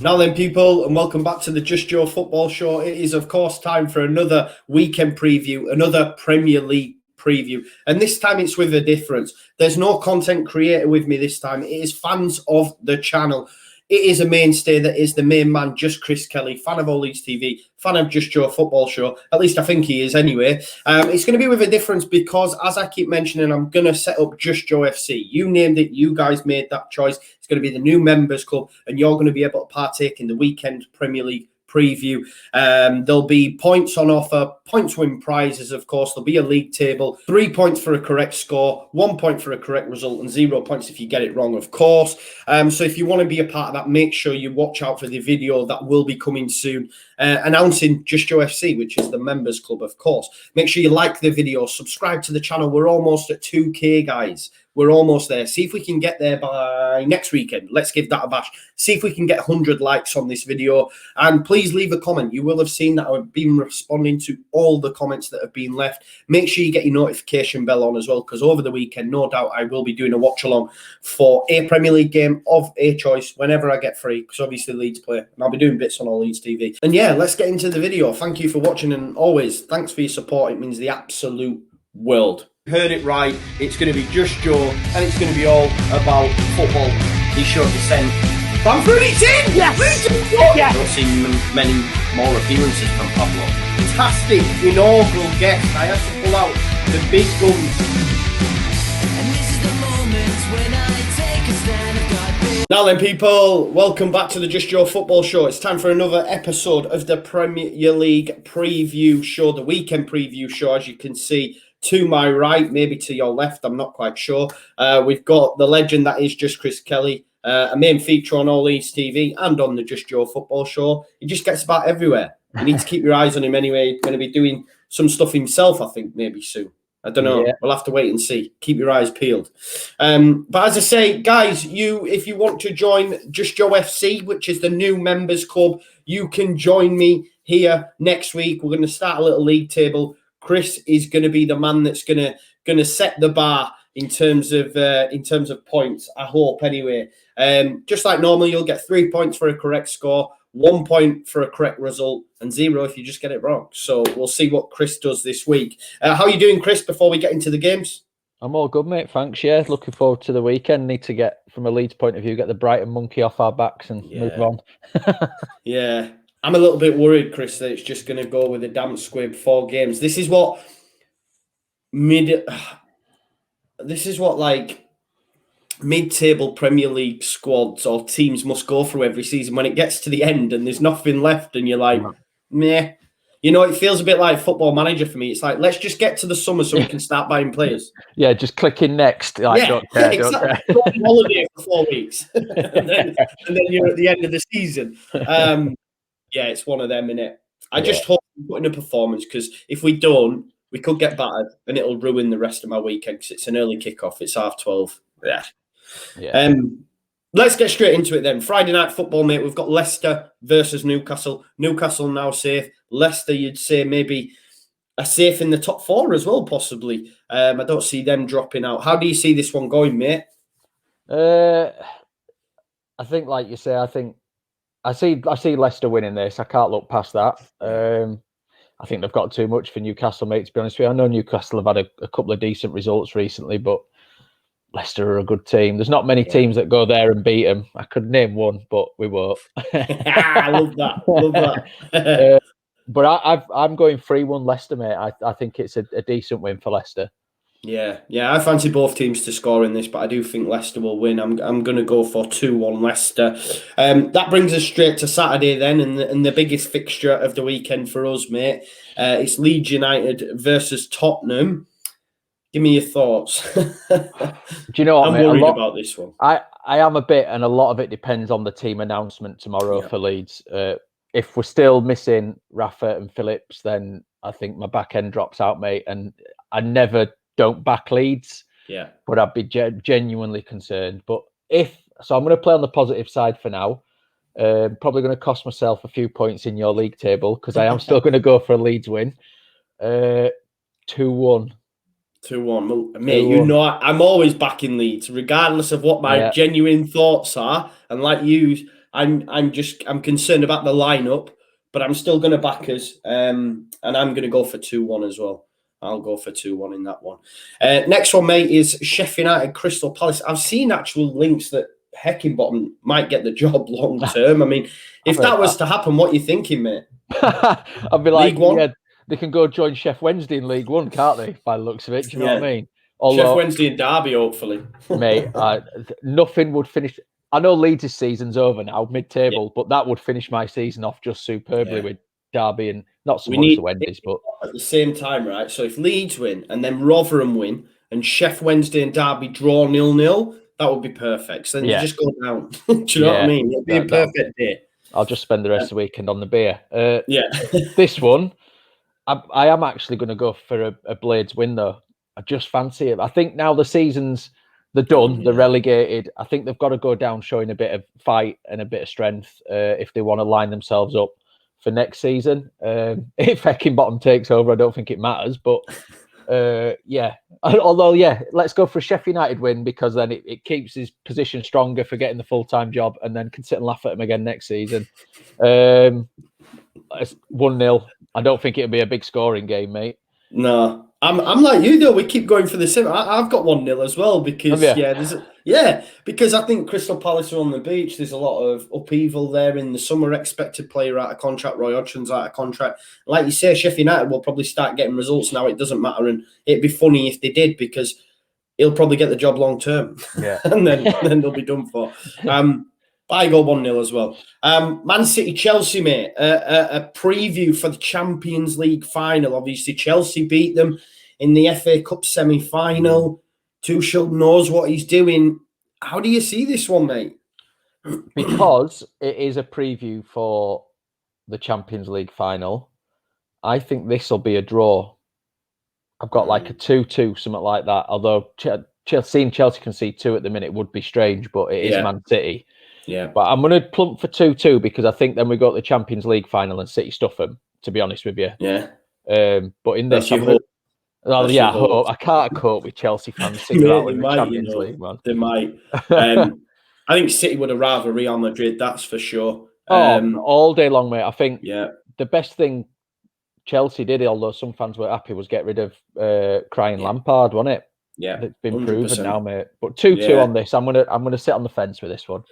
Now then, people, and welcome back to the Justjoe Football Show. It is, of course, time for another weekend preview, another Premier League preview. And this time it's with a difference. There's no content creator with me this time. It is fans of the channel. It is a mainstay that is the main man, just Chris Kelly, fan of All Leeds TV, fan of Justjoe Football Show. At least I think he is anyway. It's going to be with a difference because, as I keep mentioning, I'm going to set up Justjoe FC. You named it. You guys made that choice. It's going to be the new members club, and you're going to be able to partake in the weekend Premier League preview. There'll be points on offer, points win prizes, of course. There'll be a league table, 3 points for a correct score, 1 point for a correct result, and 0 points if you get it wrong, of course. So if you want to be a part of that, make sure you watch out for the video that will be coming soon, announcing Justjoe FC, which is the members club, of course. Make sure you like the video, subscribe to the channel. We're almost at 2K, guys. We're almost there. See if we can get there by next weekend. Let's give that a bash. See if we can get 100 likes on this video. And please leave a comment. You will have seen that I've been responding to all the comments that have been left. Make sure you get your notification bell on as well, because over the weekend, no doubt, I will be doing a watch-along for a Premier League game of a choice whenever I get free, because obviously Leeds play. And I'll be doing bits on All Leeds TV. And yeah, let's get into the video. Thank you for watching, and always, thanks for your support. It means the absolute world. Heard it right, it's going to be Justjoe, and it's going to be all about football. He showed descent. Van Rooney's in! Yes! Yes! I don't see many more appearances from Pablo. Fantastic inaugural guest. I have to pull out the big guns. And this is the moment when I take a stand. Now then, people, welcome back to the Justjoe Football Show. It's time for another episode of the Premier League preview show, the weekend preview show, as you can see. To my right, maybe to your left, I'm not quite sure. We've got the legend that is just Chris Kelly, a main feature on All Leeds TV and on the Justjoe Football Show. He just gets about everywhere. You need to keep your eyes on him anyway. He's going to be doing some stuff himself, I think, maybe soon. I don't know. Yeah. We'll have to wait and see. Keep your eyes peeled. But as I say, guys, if you want to join Justjoe FC, which is the new members club, you can join me here next week. We're going to start a little league table. Chris is going to be the man that's going to set the bar in terms of points. I hope anyway. Just like normal, you'll get 3 points for a correct score, 1 point for a correct result, and 0 if you just get it wrong. So we'll see what Chris does this week. How are you doing, Chris? Before we get into the games, I'm all good, mate. Thanks. Yeah, looking forward to the weekend. Need to get, from a Leeds point of view, get the Brighton monkey off our backs and move on. Yeah. I'm a little bit worried, Chris, that it's just going to go with a damp squib 4 games. This is what mid-table Premier League squads or teams must go through every season when it gets to the end and there's nothing left and you're like, meh. You know, it feels a bit like Football Manager for me. It's like, let's just get to the summer so we can start buying players. Yeah, just clicking next. Like, don't care, exactly. Go on holiday for 4 weeks and then you're at the end of the season. Yeah, it's one of them, innit? I just hope we put in a performance, because if we don't, we could get battered and it'll ruin the rest of my weekend because it's an early kickoff. It's 12:30. Yeah. Let's get straight into it then. Friday night football, mate. We've got Leicester versus Newcastle. Newcastle now safe. Leicester, you'd say maybe are safe in the top 4 as well, possibly. I don't see them dropping out. How do you see this one going, mate? I think, like you say, I see Leicester winning this. I can't look past that. I think they've got too much for Newcastle, mate, to be honest with you. I know Newcastle have had a couple of decent results recently, but Leicester are a good team. There's not many teams that go there and beat them. I could name one, but we won't. I love that. Love that. But I'm going 3-1 Leicester, mate. I think it's a decent win for Leicester. Yeah, I fancy both teams to score in this, but I do think Leicester will win. I'm going to go for 2-1 Leicester. That brings us straight to Saturday then, and the biggest fixture of the weekend for us, mate. It's Leeds United versus Tottenham. Give me your thoughts. Do you know what, I'm mate? worried about this one. I am a bit, and a lot of it depends on the team announcement tomorrow for Leeds. If we're still missing Rafa and Phillips, then I think my back end drops out, mate. And I never don't back Leeds. Yeah. But I'd be genuinely concerned. But I'm going to play on the positive side for now. Probably going to cost myself a few points in your league table, because I am still going to go for a Leeds win. 2-1. 2-1. Mate, you know I'm always backing Leeds, regardless of what my genuine thoughts are. And like you I'm concerned about the lineup, but I'm still going to back us, and I'm going to go for 2-1 as well. I'll go for 2-1 in that one. Next one, mate, is Sheffield United Crystal Palace. I've seen actual links that Heckingbottom might get the job long term. I mean, if that was to happen, what are you thinking, mate? I'd be like, League One? yeah, they can go join Chef Wednesday in League One, can't they? By the looks of it, do you know what I mean? Although, Chef Wednesday and Derby, hopefully. Mate, nothing would finish. I know Leeds' season's over now, mid-table, but that would finish my season off just superbly with Derby and not so much the Wednesdays, but at the same time, right? So if Leeds win and then Rotherham win and Chef Wednesday and Derby draw 0-0, that would be perfect. So then you just go down. Do you know what I mean? It'd be a perfect day. I'll just spend the rest of the weekend on the beer. Yeah. This one, I am actually going to go for a Blades win, though. I just fancy it. I think now the season's they're done, they're relegated. I think they've got to go down showing a bit of fight and a bit of strength if they want to line themselves up for next season. If Heckingbottom takes over, I don't think it matters. But although let's go for a Sheffield United win because then it keeps his position stronger for getting the full-time job and then can sit and laugh at him again next season. 1-0. I don't think it'll be a big scoring game, mate. No, I'm like you though. We keep going for the same. I've got 1-0 as well because because I think Crystal Palace are on the beach. There's a lot of upheaval there in the summer. Expected player out of contract. Roy Hodgson's out of contract. Like you say, Sheffield United will probably start getting results now. It doesn't matter, and it'd be funny if they did because he'll probably get the job long term. Yeah, and then they'll be done for. I go 1-0 as well. Man City, Chelsea, mate. A preview for the Champions League final. Obviously, Chelsea beat them in the FA Cup semi-final. Tuchel knows what he's doing. How do you see this one, mate? Because it is a preview for the Champions League final, I think this will be a draw. I've got like a 2-2, something like that. Although seeing Chelsea concede 2 at the minute would be strange, but it is Man City. Yeah, but I'm going to plump for 2-2 because I think then we go to the Champions League final and City stuff them. To be honest with you, but in this, I hope I can't cope with Chelsea fans singing out in the Champions League, man. They might. I think City would have rather Real Madrid. That's for sure. All day long, mate. I think the best thing Chelsea did, although some fans were happy, was get rid of crying Lampard, wasn't it? Yeah, it's been 100%. Proven now, mate. But 2-2 on this. I'm gonna sit on the fence with this one.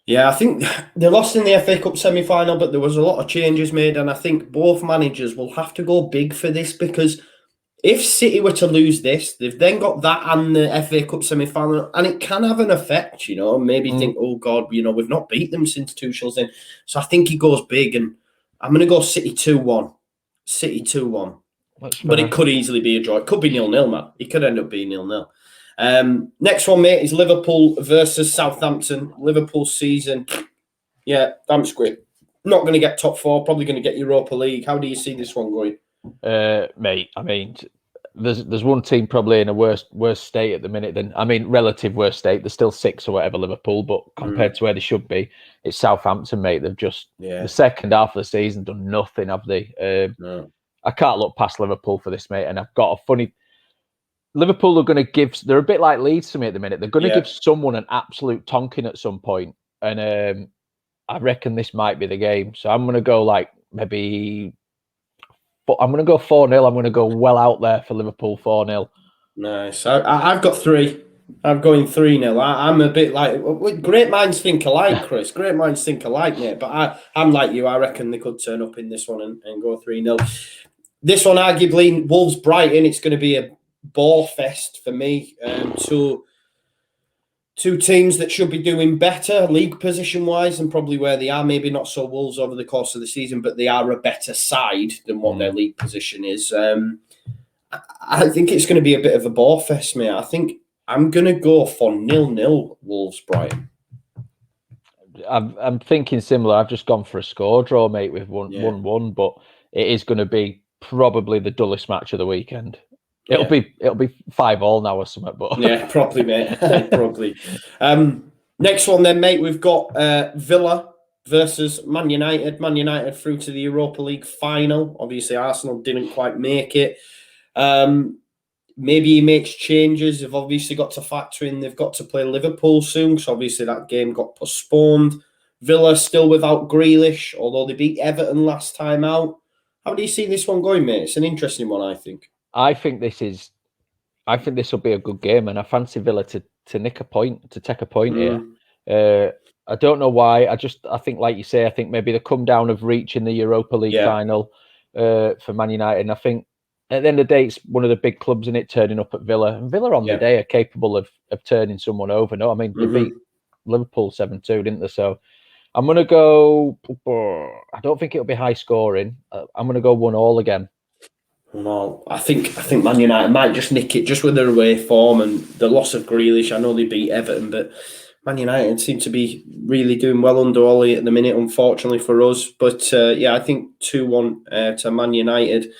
Yeah, I think they lost in the FA Cup semi-final, but there was a lot of changes made, and I think both managers will have to go big for this because if City were to lose this, they've then got that and the FA Cup semi-final, and it can have an effect, maybe think, oh God, we've not beat them since Tuchel's in. So I think he goes big, and I'm going to go City 2-1. City 2-1. But it could easily be a draw. It could be 0-0, man. It could end up being 0-0. Next one, mate, is Liverpool versus Southampton. Liverpool season. Yeah, damn great. Not going to get top 4, probably going to get Europa League. How do you see this one going? Mate, I mean, there's one team probably in a worse state at the minute relative worst state. They're still 6 or whatever, Liverpool, but compared to where they should be, it's Southampton, mate. They've just the second half of the season done nothing, have they? No. I can't look past Liverpool for this, mate. And I've got a funny. Liverpool are going to give. They're a bit like Leeds to me at the minute. They're going to give someone an absolute tonking at some point, and I reckon this might be the game. So I'm going to go maybe. But I'm going to go 4-0. I'm going to go well out there for Liverpool 4-0. Nice. I've got 3. I'm going 3-0. I'm a bit like great minds think alike, Chris. Great minds think alike, mate. But I'm like you. I reckon they could turn up in this one and go 3-0. This one, arguably, Wolves Brighton. It's going to be a ball fest for me. Two teams that should be doing better league position wise and probably where they are. Maybe not so Wolves over the course of the season, but they are a better side than what their league position is. I think it's going to be a bit of a ball fest, mate. I think I'm going to go for 0-0 Wolves Brighton. I'm thinking similar. I've just gone for a score draw, mate, with 1-1, but it is going to be probably the dullest match of the weekend. It'll be 5-5 now or something, but yeah, probably, mate. Probably. Next one, then, mate. We've got Villa versus Man United. Man United through to the Europa League final. Obviously, Arsenal didn't quite make it. Maybe he makes changes. They've obviously got to factor in. They've got to play Liverpool soon, because obviously that game got postponed. Villa still without Grealish, although they beat Everton last time out. How do you see this one going, mate? It's an interesting one, I think. I think this will be a good game, and I fancy Villa to take a point here. I don't know why. I think, like you say, I think maybe the come down of reaching the Europa League final for Man United. And I think at the end of the day, it's one of the big clubs in it turning up at Villa. And Villa on the day are capable of turning someone over. No, I mean, they beat Liverpool 7-2, didn't they? So I'm going to go, I don't think it'll be high scoring. I'm going to go 1-1 again. Well, I think Man United might just nick it just with their away form and the loss of Grealish. I know they beat Everton, but Man United seem to be really doing well under Ollie at the minute, unfortunately for us. But I think 2-1 to Man United.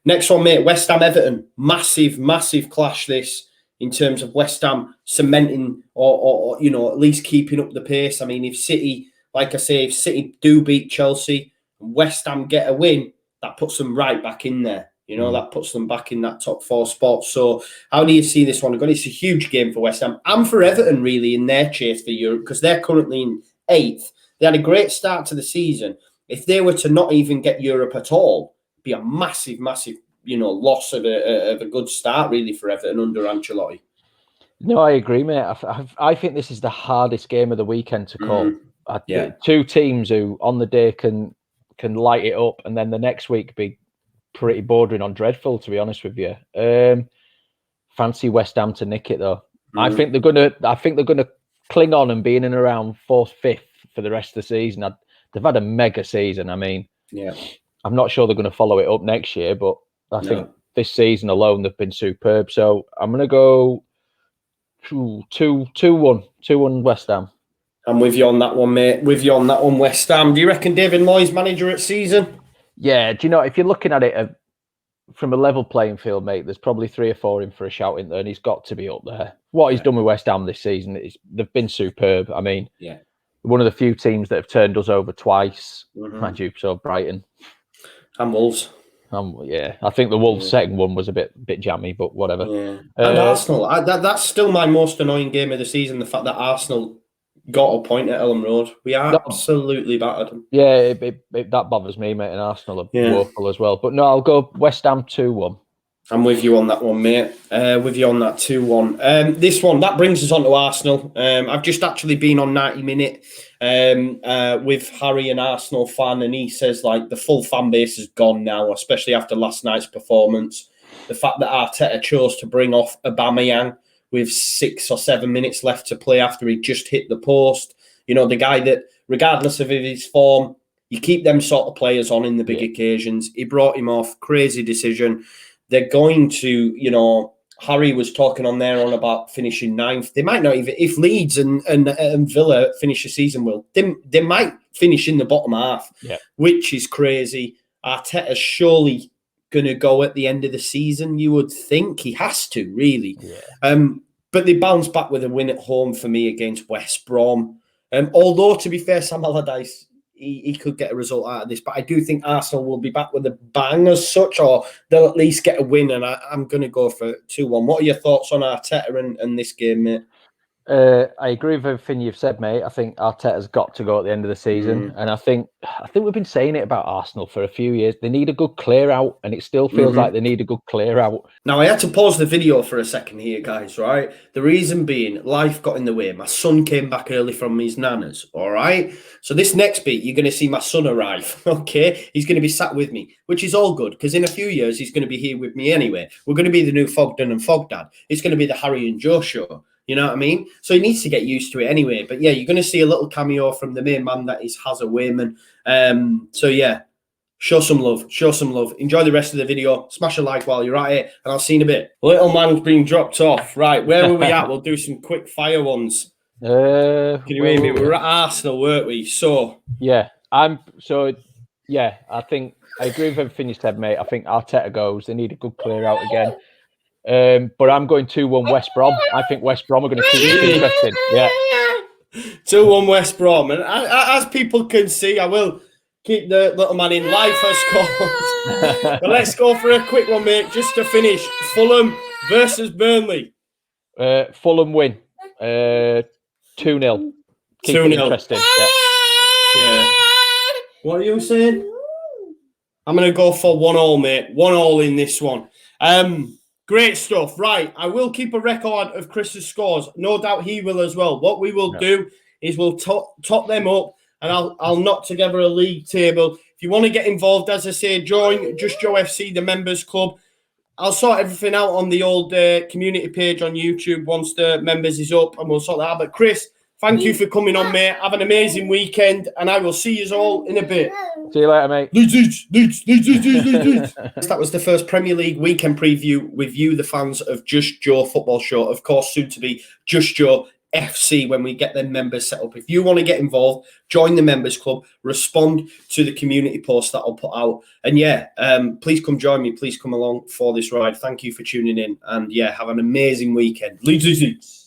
Next one, mate, West Ham Everton. Massive clash this in terms of West Ham cementing or at least keeping up the pace. I mean, if City, like I say, if City do beat Chelsea, West Ham get a win, that puts them right back in there. That puts them back in that top 4 spot. So how do you see this one? It's a huge game for West Ham and for Everton, really, in their chase for Europe, because they're currently in 8th. They had a great start to the season. If they were to not even get Europe at all, it'd be a massive, loss of a good start, really, for Everton under Ancelotti. No, I agree, mate. I think this is the hardest game of the weekend to call. Two teams who, on the day, can light it up, and then the next week be pretty bordering on dreadful, to be honest with you. Fancy West Ham to nick it though. I think they're gonna cling on and be in and around 4th, 5th for the rest of the season. They've had a mega season. I mean, I'm not sure they're going to follow it up next year, but I think this season alone they've been superb. So I'm going to go 2-1 West Ham. I'm with you on that one, mate. With you on that one, West Ham. Do you reckon David Moyes manager at season? Yeah, do you know, if you're looking at it from a level playing field, mate, there's probably 3 or 4 in for a shout in there, and he's got to be up there. What he's done with West Ham this season, they've been superb. I mean, one of the few teams that have turned us over twice. Mind you, so Brighton. And Wolves. I think the Wolves second one was a bit jammy, but whatever. Yeah. And Arsenal. That's still my most annoying game of the season, the fact that Arsenal got a point at Elland Road. We absolutely battered them. Yeah, that bothers me, mate, and Arsenal are woeful as well. But no, I'll go West Ham 2-1. I'm with you on that one, mate. With you on that 2-1. This one, that brings us on to Arsenal. I've just actually been on 90 Minute with Harry, an Arsenal fan, and he says, like, the full fan base is gone now, especially after last night's performance. The fact that Arteta chose to bring off Aubameyang with 6 or 7 minutes left to play after he just hit the post. The guy that, regardless of his form, you keep them sort of players on in the big occasions. He brought him off. Crazy decision. They're going to, Harry was talking on about finishing 9th. They might not even, if Leeds and Villa finish the season well, they might finish in the bottom half, which is crazy. Arteta's surely going to go at the end of the season, you would think. He has to, really. But they bounce back with a win at home for me against West Brom. Although, to be fair, Sam Allardyce, he could get a result out of this. But I do think Arsenal will be back with a bang as such, or they'll at least get a win. And I'm going to go for 2-1. What are your thoughts on Arteta and this game, mate? I agree with everything you've said, mate. I think Arteta's got to go at the end of the season, and I think we've been saying it about Arsenal for a few years. They need a good clear out, and it still feels like they need a good clear out. Now, I had to pause the video for a second here, guys, right? The reason being, life got in the way. My son came back early from his nana's, all right? So this next bit, you're going to see my son arrive, okay? He's going to be sat with me, which is all good, because in a few years, he's going to be here with me anyway. We're going to be the new Fogden and Fogdad. It's going to be the Harry and Joe show. You know what I mean? So he needs to get used to it anyway. But yeah, you're going to see a little cameo from the main man that is Hazza Wayman. So yeah, show some love. Show some love. Enjoy the rest of the video. Smash a like while you're at it. And I'll see you in a bit. Little man's being dropped off. Right, where were we at? We'll do some quick fire ones. Can you hear me? We were at Arsenal, weren't we? So I think I agree with everything you said, mate. I think Arteta goes. They need a good clear out again. But I'm going 2-1 West Brom. I think West Brom are going to keep it interesting. Yeah. 2-1 West Brom. And as people can see, I will keep the little man in life as called. But let's go for a quick one, mate, just to finish. Fulham versus Burnley. Fulham win. 2-0. Keep it interesting. Yeah. Yeah. What are you saying? I'm going to go for 1-1, mate. 1-1 in this one. Great stuff. Right. I will keep a record of Chris's scores. No doubt he will as well. What we will do is we'll top them up, and I'll knock together a league table. If you want to get involved, as I say, join Justjoe FC, the members club. I'll sort everything out on the old community page on YouTube once the members is up, and we'll sort that out. But Chris, thank you for coming on, mate. Have an amazing weekend, and I will see you all in a bit. See you later, mate. Leeds. That was the first Premier League weekend preview with you, the fans of Justjoe Football Show. Of course, soon to be Justjoe FC when we get them members set up. If you want to get involved, join the members club, respond to the community post that I'll put out. And please come join me. Please come along for this ride. Thank you for tuning in. And have an amazing weekend. Leeds.